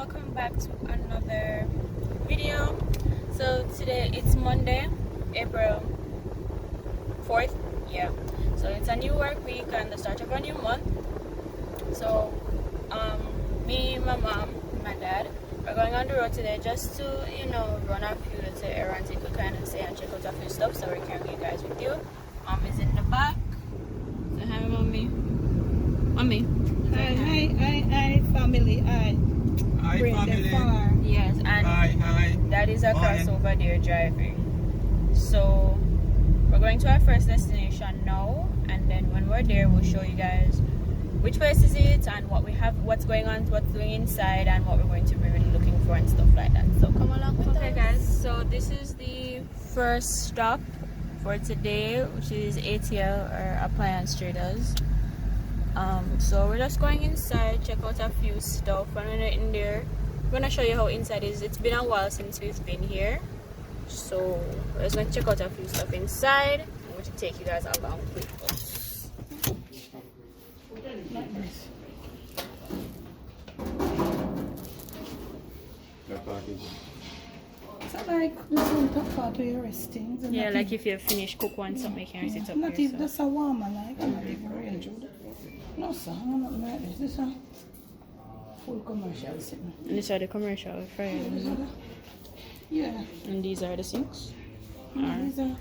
welcome back to another video. So today it's Monday, April 4th. Yeah, so it's a new work week and the start of a new month. So me, my mom, my dad, we're going on the road today just to run a few little errands, you could kind of say, and check out a few stuff, so we're carrying you guys with you. Mom is in the back. Say hi, mommy. Mommy. Hi, family. Hi, family. Yes, and Hi. that is across over there driving. So we're going to our first destination now, and then when we're there, we'll show you guys which place is it and what we have, what's going on, what's going inside, and what we're going to be really looking for and stuff like that. So come along with us. Okay, guys. So this is the first stop for today, which is ATL or Appliance Traders. So we're just going inside, check out a few stuff, and when we're in there, I'm gonna show you how inside is. It's been a while since we've been here, so we're just gonna check out a few stuff inside. I'm going to take you guys along with us. Is that like this one top part where you're resting? Yeah, like if you finish cook one something, you can sit up not here. even that's a warmer like, not even real Jude. No sir, not like this. This one full commercial sitting. And these are the commercial frames. Yeah. And these are the sinks. These are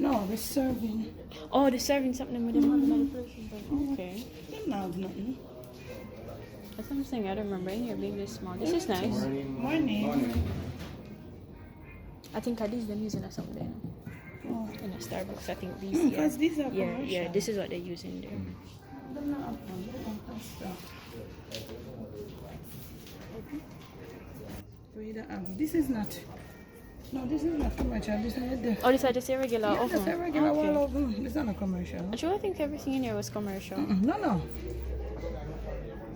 no, they're serving. Oh, they're serving something with them having other places. Okay. They don't have nothing. That's what I'm saying. I don't remember any here being this small. This is nice. Morning. I think these them using or something. Oh. In a Starbucks, I think these. Because these are yeah, commercial. this is what they're using there. They're not up on stuff. This is not. No, this is not commercial. This is the. Oh, this is just a regular Yeah, oven. that's a regular Okay. wall oven. This is not a commercial. Actually, I think everything in here was commercial. No.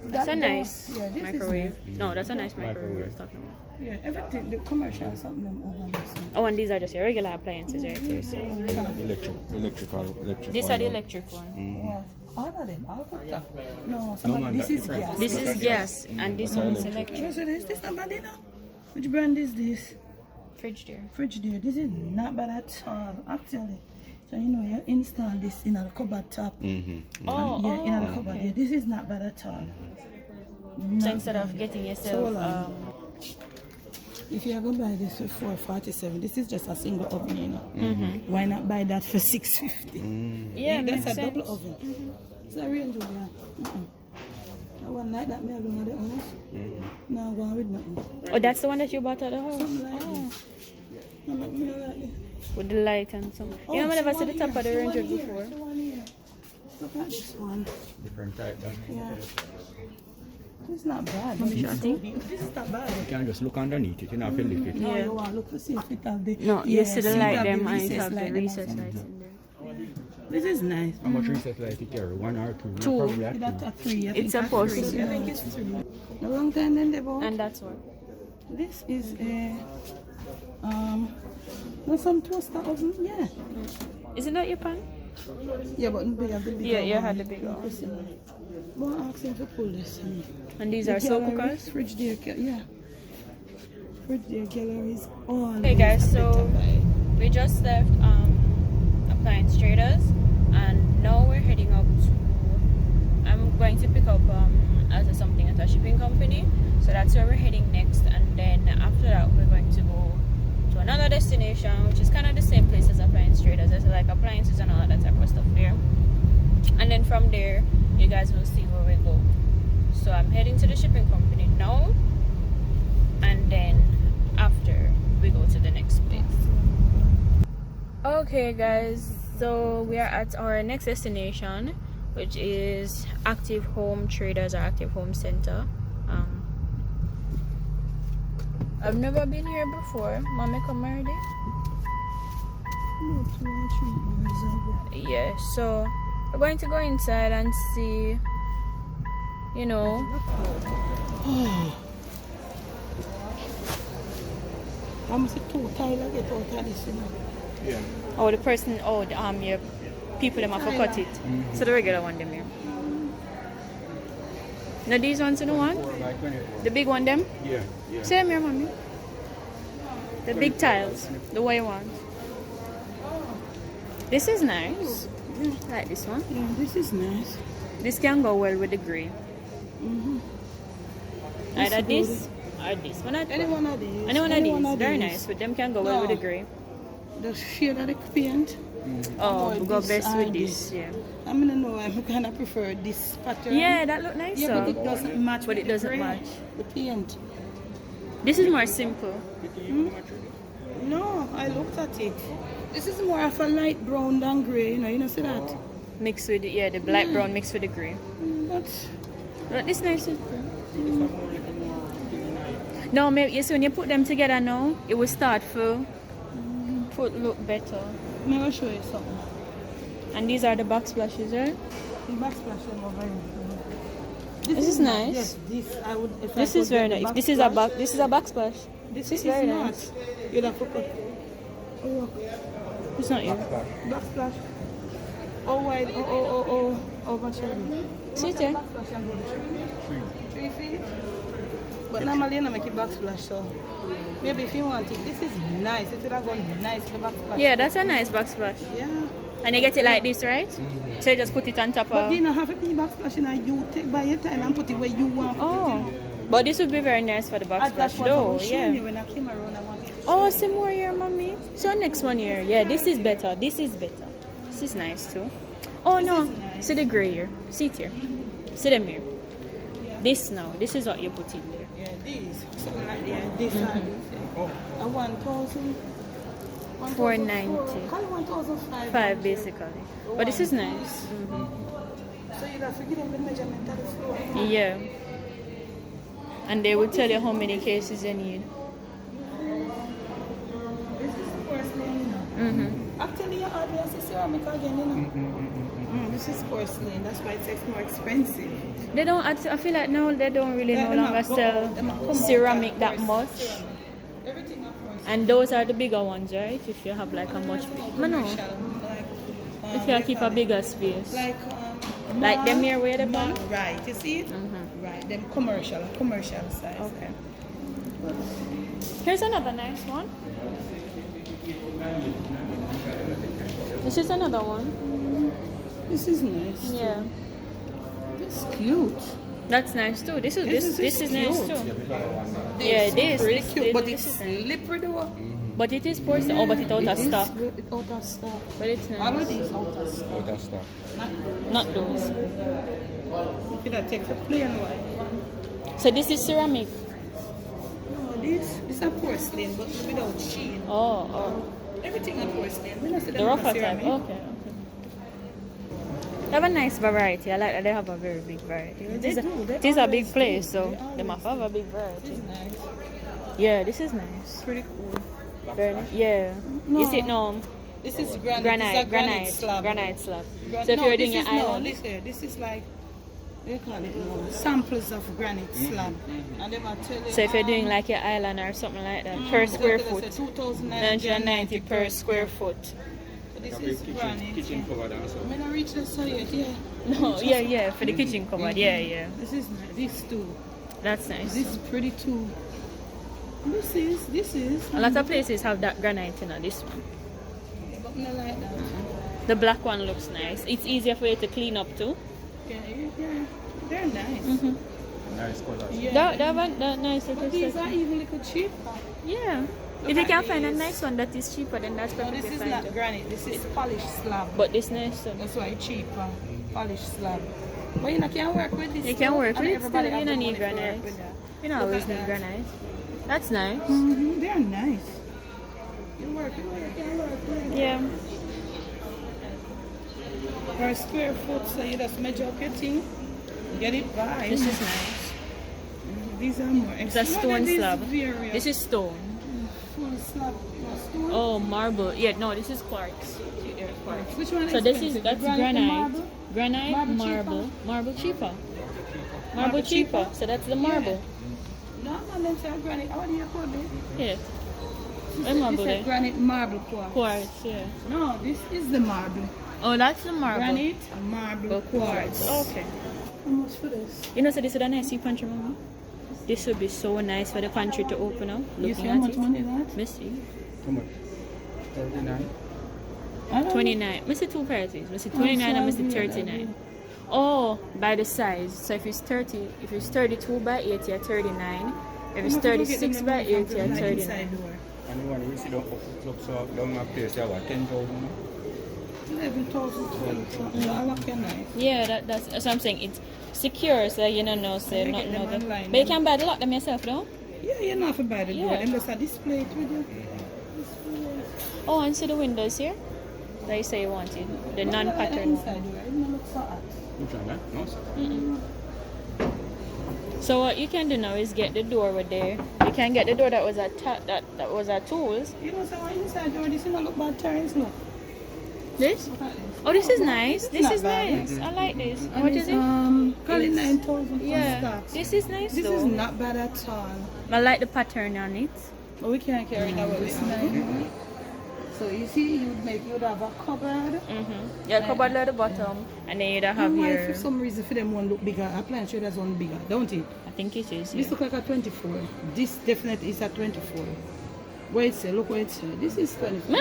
That's a That nice yeah, this microwave. Is No, that's a nice microwave. I was talking about. yeah, everything. The commercial is something them over this. Oh, and these are just your regular appliances right here. So. Electrical. These are the electric one. Yeah. All of them. All of them. No, this is gas. This is gas, and this one is electric. What's this? This not bad enough. Which brand is this? Fridge there. Fridge there. This is not bad at all, actually. So you install this in a cupboard top. Oh, in a cupboard. okay. Yeah, this is not bad at all. So instead of getting yourself, if you are going to buy this for $447, this is just a single oven, Why not buy that for $650? yeah, That's makes a sense. double oven. It's a real job, yeah. I want like that, me alone at the house. No, I go with nothing. Oh, that's the one that you bought at the house. Something like this. No, me don't like this. With the light and some. You know, I never seen the top of the Ranger before. Look at this one. Different type. Yeah. It's not bad. Let me show you. This is not bad. You can just look underneath it, you know, if you lift it. No, Yeah. you want to look to see if it have the... No, you see the light, them and and it have the recess lights in there. This is nice. How much recess light it carry? One or two? Two. Probably at That's two. a 3. I It's think supposed that's to. 3. I think it's 3. A long time then they bought. And that's what. This is a... No, some toaster oven. Yeah. Isn't that your pan? Yeah, but we have the bigger Yeah, you one. had the bigger one. But ask him to pull this. And these are slow cookers? Fridge there, yeah. Fridge there, galleries, all. Hey guys, so we just left Appliance Traders, and now we're heading up to. I'm going to pick up something at a shipping company, so that's where we're heading next. And then after that, we're going to go to another destination, which is kind of the same place as Appliance Traders. There's like appliances and all that type of stuff there. And then from there, you guys will see where we go. So I'm heading to the shipping company now, and then after we go to the next place. Okay guys, so we are at our next destination, which is Active Home Traders or Active Home Center. I've never been here before. Mommy, come already? Yeah, so we're going to go inside and see, I'm too tired to get out of this, Yeah. Oh, the person, your people them have to cut it. So the regular one them here. Now these ones you don't want? 4 by 24. The big one them? Yeah, yeah. Same here, mommy. The big tiles. The white ones. This is nice. I like this one. Yeah, this is nice. This can go well with the grey. Mm-hmm. Either this or this one. Any one of these. Any one of these. Very nice. With them can go well with the grey. The shade of the paint. Oh, we go this best and with this. Yeah. I mean, no, I kind of prefer this pattern. Yeah, that look nice. Yeah, but it doesn't match. But with it the doesn't grey, match. the paint. This is more simple. No, I looked at it. This is more of a light brown than grey. You know, see that? Mixed with it, yeah, the black brown mixed with the grey. But this nice. No, maybe yes, when you put them together now, it will start to look better. I'm going to show you something. And these are the backsplashes, right? The backsplash is over here. This is nice. Yes, this I would. If This I is could very get nice. the This is a backsplash. this is a backsplash. This is very not. nice. You'd have to put. Oh, look. It's not you. Backsplash. Oh, wide. Oh, much. See there? Backsplash and go to 3 feet. But normally you don't make it backsplash, so maybe if you want it, this is nice. It would have gone nice the backsplash. Yeah, that's a nice backsplash. Yeah. And you get it like this, right? So you just put it on top But of. you don't have to be backsplash, you take by your time and put it where you want. Oh, but this would be very nice for the That's backsplash, what I though. was showing you Yeah. when I came around. I wanted to Oh, some more here, mommy. So next one here. Yeah, this is better. This is better. This is nice too. Oh no, see the gray here. See it here. See them here. This now. This is what you put in there. Yeah, these. Something like that. This and this. Yeah. A 1,000. 490. Call it 1,005. 5 basically. But this is nice. So you have to give them the measurement of the floor. Yeah. And they will tell you how many cases you need. This is porcelain, you know. Actually, your audience is ceramic again, you know. This is porcelain. That's why it's more expensive. They don't. I feel like now they don't really no longer sell ceramic that much. Everything of course. And those are the bigger ones, right? If you have like a much. No. If you keep a bigger space. Like them here where the band? Right, you see it? Right, them commercial size. Okay. Here's another nice one. This is another one. This is nice. Yeah. It's cute. That's nice too. This is nice cute. too. Yeah, this pretty this, cute, this, but this it's is nice. slippery though. But it is porcelain. Oh, but it's out of stock. It's out of stock. But it's All of nice. these out of stock. Oh, that's that. Not those. If you take a plain one. So this is ceramic. No, this is a porcelain, but without sheen. Oh. Everything is porcelain. We don't see The them rougher as type. ceramic. Okay. They have a nice variety. I like that they have a very big variety. They do. They It is a big always place, do. so They they must always have a big variety. This is nice. Yeah, this is nice. Pretty cool. Very nice. Yeah. No. Is it no? This is granite. Granite, This is a granite slab. Granite slab. Gra- So if no, you're this doing is your island, this is like they call it samples of granite slab, and they might tell you. so if you're doing like your island or something like that, per square foot, 2,990 990 per square foot. This is granite. Kitchen Yeah. covered also. I'm gonna reach the side yet, yeah. No, yeah, for the kitchen cupboard, yeah. This is nice. This too. That's nice. This is pretty too. This is. A lot of places have that granite, you know, this one. But not like that. The black one looks nice. It's easier for you to clean up too. Yeah. They're nice. Nice color. Yeah. That nice. But these are even little cheap. Yeah. If you can find a nice one that is cheaper, then that's No, perfectly this is fine. not too. granite. This is polished slab. But this nice too. That's why it's cheaper. Polished slab. But you know, can work with this. You can work with it still. Everybody You have don't the need money to work granite. with that. You don't Look always at need that. granite. That's nice. They're nice. You work with it. Yeah. Per square foot, so you just measure up your thing, get it by. This is nice. These are more It's a expensive. stone slab. Various This is stone. full slab. Stone. Oh, marble. Yeah, no, this is quartz. See, there's quartz. Which one is So this expensive? is that's Granite and granite. marble? Granite, Marble marble cheaper. Marble Marble cheaper. cheaper? So that's the marble. No, them say granite. How do you call it? Yeah. This What marble is there? granite marble quartz. Quartz, yeah. No, this is the marble. Oh, that's the marble. Granite, marble, quartz. Okay. How much for this? You know, so this is a nice pantry, mama. This would be so nice for the pantry to open up. You see Looking how at much it. money that? Missy. How much? 39? I don't know. 29. Missy two prices. Missy 29 and Missy 39. Oh, by the size. So if it's 30, if it's 32 by 80, you're 39. If it's 36 by 80, you're 39. And the one we see don't up so down my place, you have what, 10,000? 11,000, 12,000. I like your knife. Yeah, that's what I'm saying. It's secure, so you don't know, so You nothing get them of it. online, But you then. can buy the lock them yourself, though. Yeah, you're not for buy the door. Yeah. Them just a display it with you. Oh, and see the windows here? That you say you wanted. The non-pattern one. Inside door. It don't look so hot. Which one, eh? No, sir. So what you can do now is get the door over there. You can get the door that was at that was at tools. You know, so inside door, this is not look bad turns, no. This? Look at this. Oh, this is nice. This not is bad. nice. I like this. And What it's, is it? call it It's- 9,000 for Yeah, start. this is nice This though. is not bad at all. I like the pattern on it. But we can't carry that with us. So you see, you'd have a cupboard. Yeah, cupboard at the bottom, and then you'd have And why, your. for some reason, for them one look bigger. Appliance traders one bigger, don't it? I think it is. This Yeah. look like a 24. This definitely is a 24. What it say? Look what it say. This is 24. No.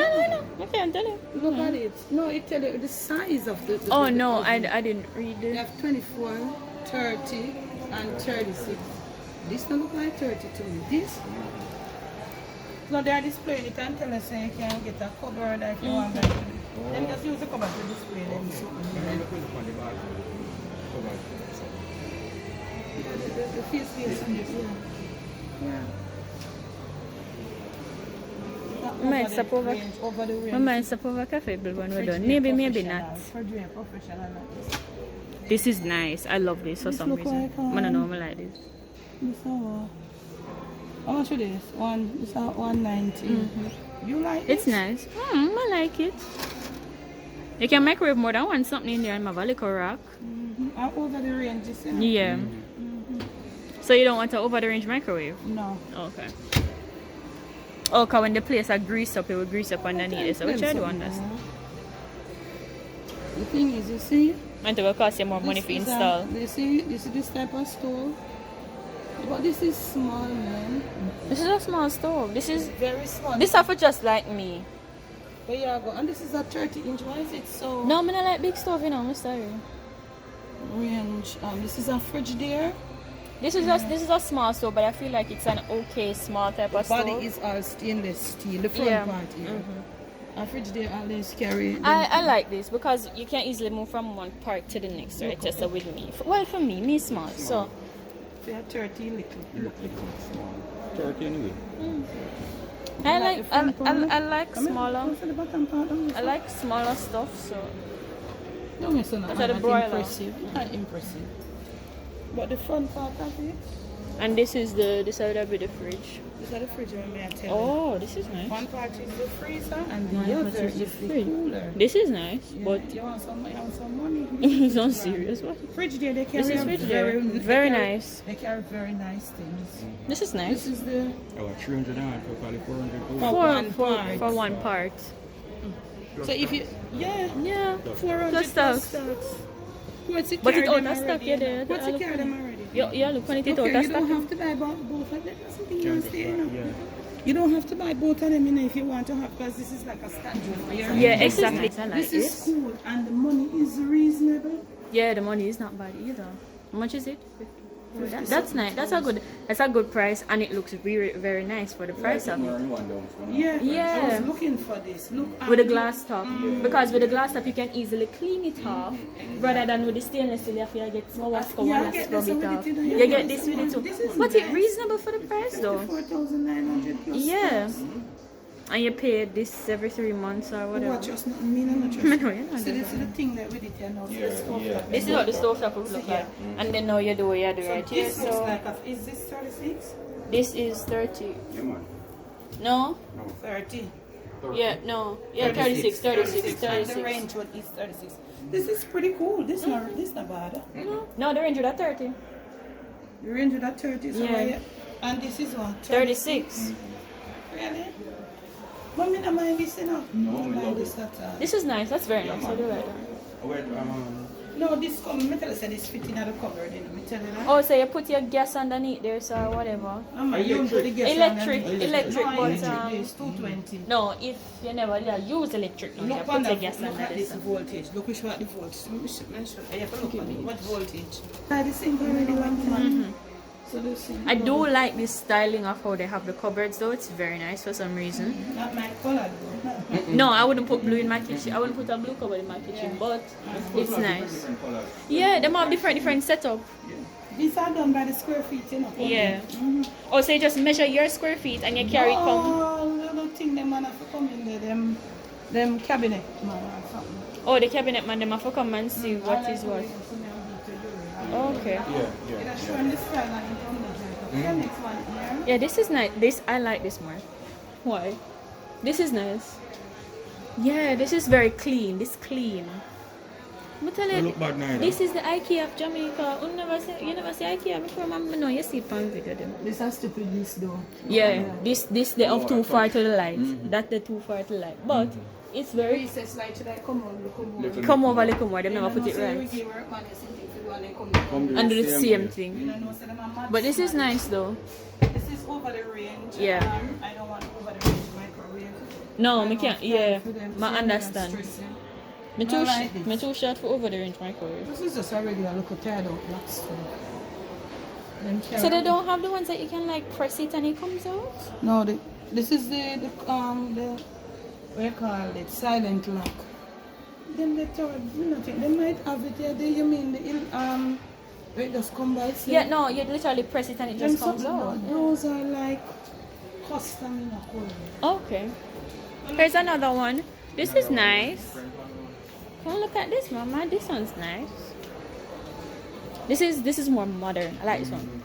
Okay, I'm telling you. Look at it. No, it tell you the size of the Oh the no, oven. I didn't read You it. have 24, 30, and 36. This don't look like 30 to me. This. No, they are displaying it and tell us so you can get a cupboard if you want. Then just use the cupboard to display them. The face face on this, yeah. Might stop over. Over the range. I might stop over cafe bill when we're done. Maybe not. Professional. This is nice. I love this for This some look reason. like, I don't know, I like this. This how much it is? It's at 190. You like It's it? nice. I like it. You can microwave more than one something in there and have a little rack. And over the range, you see? Yeah. So you don't want to over the range microwave? No. Okay. Oh, cause when the place are greased up, it will grease up underneath it. So which I do understand. The thing is, you see? And it will cost you more money this to is install. You see this type of stove? But this is small, man. This is a small stove. This is Very small. this are for just like me. There you go. And this is a 30-inch. Why is it so No, I don't like big stove, you know. I'm sorry. range? This is a fridge there. This is a small stove, but I feel like it's an okay small type of Body stove. is all stainless steel. The front Yeah. part here. A fridge there, all this carry. I like this because you can easily move from one part to the next, right? Just with me. Well, for me small. So They are 30 little. Look little. 30 anyway. I like like the front part? I like smaller. Go to the bottom part. Don't I like smaller stuff. So miss on that. That's the Not broiler. impressive. Not impressive. But the front part of it, and this is the would be the fridge. these are the fridge where may I tell you. Oh, this is nice. One part is the freezer and One the part other is is the the fridge. cooler. This is nice, Yeah, but you want some money? it's not serious. What? Fridge there, they carry This is a fridge there. Very nice. They carry very nice things. This is nice. This is the Oh, 300 and for probably 400 gold. For one part. For one part. so if you Yeah. 400 Plus tax. tax. What's it But carry it's out them of stock, already, yeah, you know? there. What's I it look carry funny. them already? Yeah, look when it is Okay, out of you don't stock. have to buy both of them. That's something you Can't must say, you know. yeah. You don't have to buy both of them, you know, if you want to have, because this is like a standard for your Yeah, This is exactly. nice. I like This is this. cool, and the money is reasonable. Yeah, the money is not bad either. How much is it? That's nice. That's a good price, and it looks very very nice for the price of it. Yeah, I Yeah. was looking for this. Look, With a glass top, because with a glass top you can easily clean it off, rather than with the stainless steel you have to get some wasco Yeah, I and get scrub this it with off. it, you know, You yeah, get this this with it this too. is But it's nice. reasonable for the price though. 4,900 plus. Yeah. tax. And you pay this every 3 months or whatever. What, just not me, not just. No, you're not So doing this is the thing that we did here now. Yeah, yeah. This is what the stove top would look like. And then now you do what you do So right here. this looks So like is this 36? this is 30. Yeah, man. No? 30. Yeah, no. Yeah, 36, 36, And the 36. range one is 36. This is pretty cool. This not bad. No, the range of that 30. The range of that 30. So Yeah. and this is what? 36. Really? But me not mind this, you know. No, Don't we mind love this it. at all. This is nice. That's very nice. I do like that. Wait, No, this come, me tell you, say this fitting at the cupboard, you know. Me tell you that. Oh, so you put your gas underneath there, so whatever. You don't put the gas Electric, underneath. electric, No, but electric, this 220. no, if you never use electric, no, you Look put on your the, gas look under at this this. voltage. Look which what the voltage. You have to look at it. What voltage? I the same already one time. So the same. I do like this styling of how they have the cupboards though. It's very nice for some reason. Not my color though. No, I wouldn't put blue in my kitchen. I wouldn't put a blue cupboard in my kitchen, but it's nice. Yeah, they have different setup. These are done by the square feet, you know. Yeah. Oh, so you just measure your square feet and you carry it come. Oh, little thing them man have to come in there. Them cabinet man or something. Oh, the cabinet man, them have to come and see what is what. Okay. yeah. Showing this style and it on the Mm-hmm. next one here. Yeah, this is nice. This I like this more. Why? This is nice. Yeah, this is very clean. This clean. But tell you, look bad now, this is the IKEA of Jamaica. You never see IKEA before, mama. No, you see it on video them. This has to be this though. Yeah, this they of too far to the light. That they too far to the light. But it's very Recess light should I come on, look on. Little come over, little more. They never put it right. And do the same thing. But this is nice though. This is over the range. Yeah. I don't want over the range microwave. No, I me don't can't. stand Yeah, for them, I so I'm understand. stressing. Me I too. like this. Me too short for over the range microwave. This is just a regular look at tired out black stuff. Them So they don't have the ones that you can like press it and it comes out. No, this is the what you call it, silent lock. Then the third, nothing. They might have it here. You mean the where it just come by itself? Yeah, no, you literally press it and it just comes out. Those are like custom in a color. Okay. Here's another one. This is nice. Come look at this, mama. This one's nice. This is more modern. I like this one.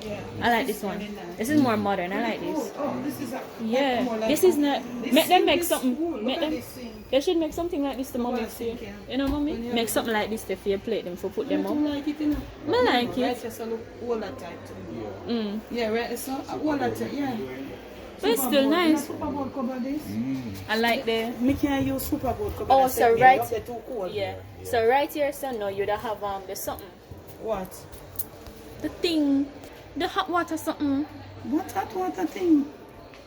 Yeah. I like this one. This is more modern. I like this. Oh, this is a Yeah. more like This is not. this Make them sink make is something. cool. Look Make at them. this sink. They should make something like this to mommy see. sink, yeah. You know, mommy. When you Make have something like this to for your plate them for put them You up. like it, you know? I like it. Right, just a look all that type. Mm. Yeah, right. So all that type, yeah. But it's still Superboard. nice. Superboard cover this. I like the. Me can't use superboard cover. Oh, that's so it. right. They're too cold. Yeah. So right here, so no, you'd have the something, What? the thing, the hot water something. What hot water thing?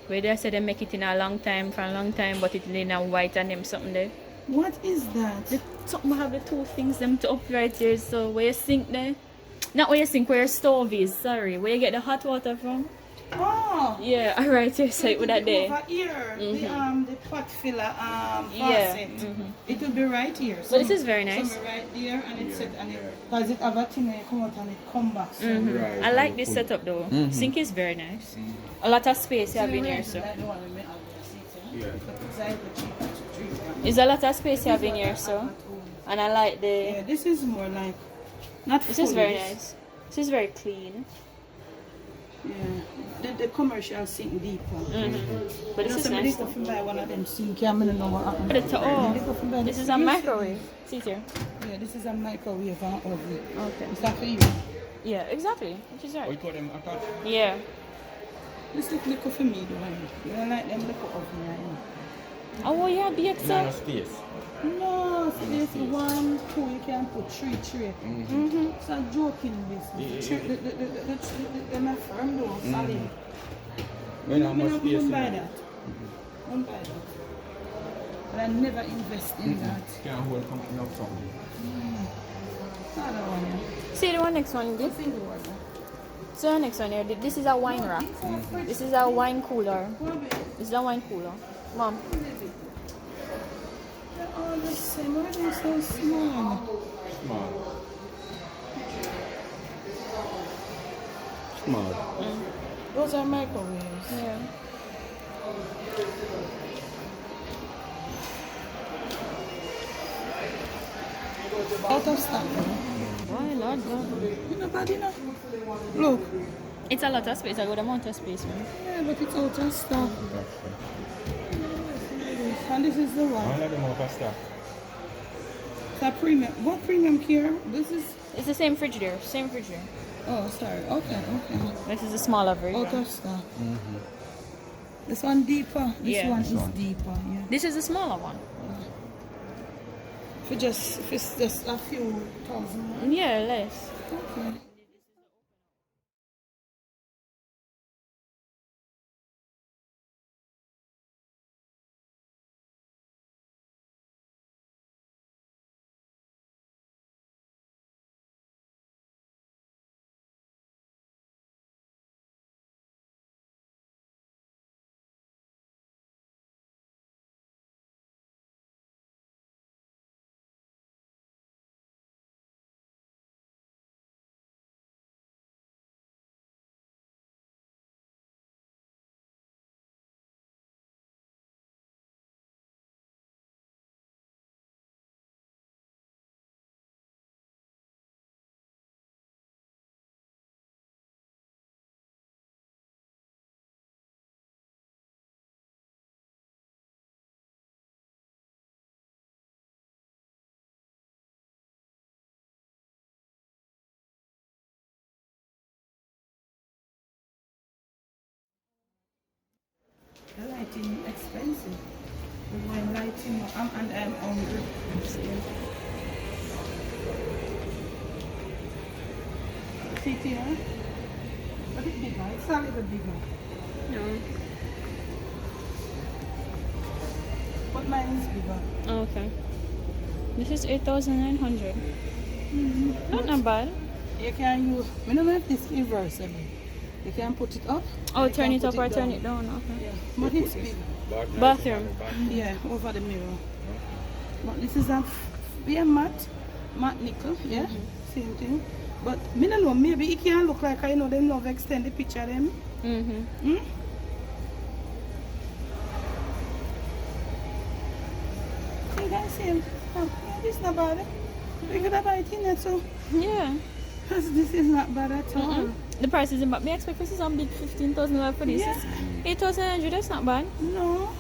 Where they say they make it in a long time, for a long time, but it's in a white and them something there. What is that? The something have the two things them to up right here. So where you sink there, not where you sink, where your stove is. Sorry, where you get the hot water from. Oh. Yeah, right here, so it would have there. Over here, the pot filler Yeah. faucet. It will be right here. But this is very nice. Some right there, and it's set, and it because it have a thing and you come out and it come back. So I like this setup though. Sink is very nice. A lot of space you have in here, so. Like the one we made out of the seat, It's like the cheaper to treat. It's a lot of space you have in here, so. And I like the. Yeah, this is more like not. This is fully, very this- nice. This is very clean. Yeah, the commercial sink deeper. But this is nice. If you buy one of them sink, I don't know what happened. Oh, this is a microwave. See here. Yeah, this is a microwave and oven. Okay. Is that for you? Yeah, exactly. Which is Oh, you right. call them attached? Yeah. This look little for me, though. You don't like them little oven, right? Oh yeah, be No accept. space. No, so there's 1, 2, you can put 3 tray. It's a joking business. They're not firm though, solid. When how much space? Don't buy that. Don't buy that. But I never invest in that. Can't hold company up something. Other one, yeah. See the one next one. This. Single one. So the next one here. This is a wine rack. This is a wine cooler. This is a wine cooler. Mom. They're all the same. Why are they so small? Small. Small. Those are microwaves. Yeah. Out of stock. Why Lord God? You know, bad enough. Look. It's a lot of space. I got a amount of space, man. Yeah, but it's out of stock. And this is the one. All of them out of stock. It's a premium. What premium care? This is. It's the same fridge there. Same fridge there. Oh, sorry. Okay, okay. This is a smaller Out version. of stock. This one deeper. This Yeah. one This is one. deeper. Yeah. This is the smaller one. If it's just a few thousand. Yeah, less. Okay. The lighting expensive. When lighting, I'm hungry. See it here? A bit bigger. It's a little bigger. No. But mine is bigger. Oh, okay. This is 8,900. Not bad. You can use. I don't know if this is reversible. You can put it up. Oh, you turn can it put up or turn down. it down. Okay. Yeah. But it's big. Bathroom. Yeah, over the mirror. But this is a matte nickel. Yeah, same thing. But me don't know. Maybe it can look like I know them love extend the picture them. Mm-hmm. You guys see him? Oh, yeah, this is not bad. We could have it in there too. Yeah. Because this is not bad at all. The price isn't bad. Me expect this is some big $15,000 for this. Yeah. 8,100. That's not bad. No,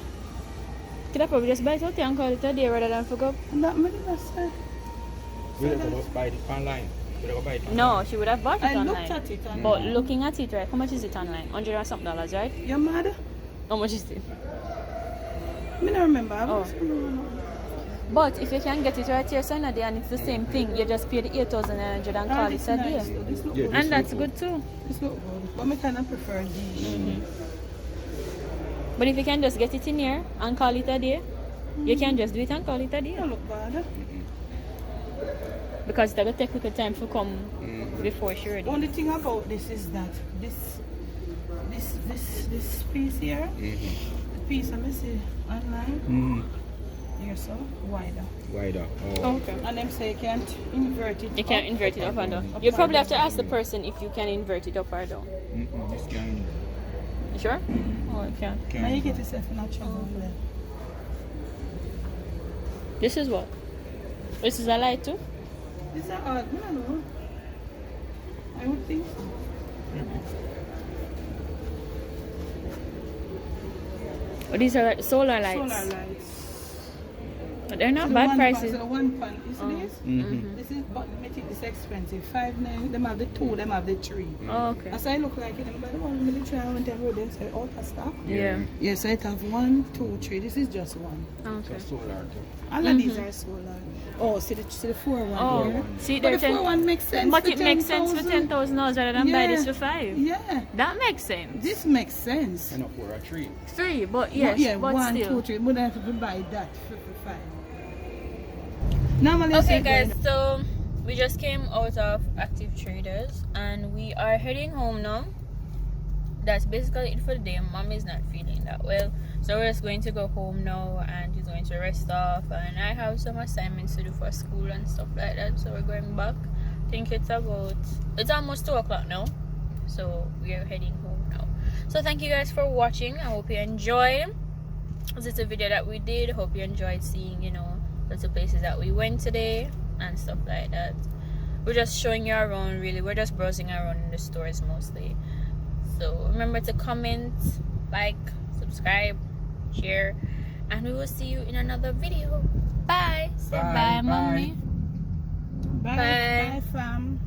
Could I probably just buy it out there and call it a day rather than forgo? that many say. We don't go buy it online. We don't go buy it online. No, she would have bought it I online. looked at it and But looking at it, right? How much is it online? $100 or something, right? you're mad? How much is it? Me don't remember. I Oh. was- But if you can get it right here Sunday and it's the same thing, you just pay the 8,900 and call it This a nice day. though. This look Yeah, good. this And that's look good too. This look good. But me kind of prefer these. But if you can just get it in here and call it a day, you can just do it and call it a They day. don't look bad. Because it's going to take a little time to come before she ready. Only thing about this is that this piece here, the piece I see online, here so wider. Wider. Oh. Okay. And them say you can't invert it. You can't up. invert it up and down. You probably have to ask the person if you can invert it up or down. This can. You sure? Oh, you can. Now you get yourself in a trouble there. This is what? This is a light too? These are odd. I don't know. I would think so. Oh, these are like solar lights. Solar lights. But they're not So the bad one prices. Pan, so the one pan, you see this? This is, but me think it's expensive. 5.9. Them have the 2, them have the 3. Oh, okay. As I look like it, them buy the one with the 3 and whatever them say all that stuff. Yeah. Yes, so it have 1, 2, 3. This is just one. Okay. So solar too. All of these are solar. Oh, see the 4 one Oh, here. see, But they're the 4 one makes sense. But for it makes sense for 10,000. $10,000 rather than buy this for 5. Yeah, That makes sense. this makes sense. And up for a tree. 3, but yes, yeah, but 1, still. 2, 3. But I have to buy that for 5. Normally, Okay guys, so we just came out of Active Traders and we are heading home now. That's basically it for the day. Mom is not feeling that well, so we're just going to go home now and she's going to rest off, and I have some assignments to do for school and stuff like that, so we're going back. I think it's almost 2 o'clock now, so we are heading home now. So thank you guys for watching. I hope you enjoyed. This is a video that we did. Hope you enjoyed seeing, you know, lots of places that we went today and stuff like that. We're just showing you around, really. We're just browsing around in the stores mostly. So remember to comment, like, subscribe, share, and we will see you in another video. Bye. Say bye, mommy. Bye, Bye. bye, fam.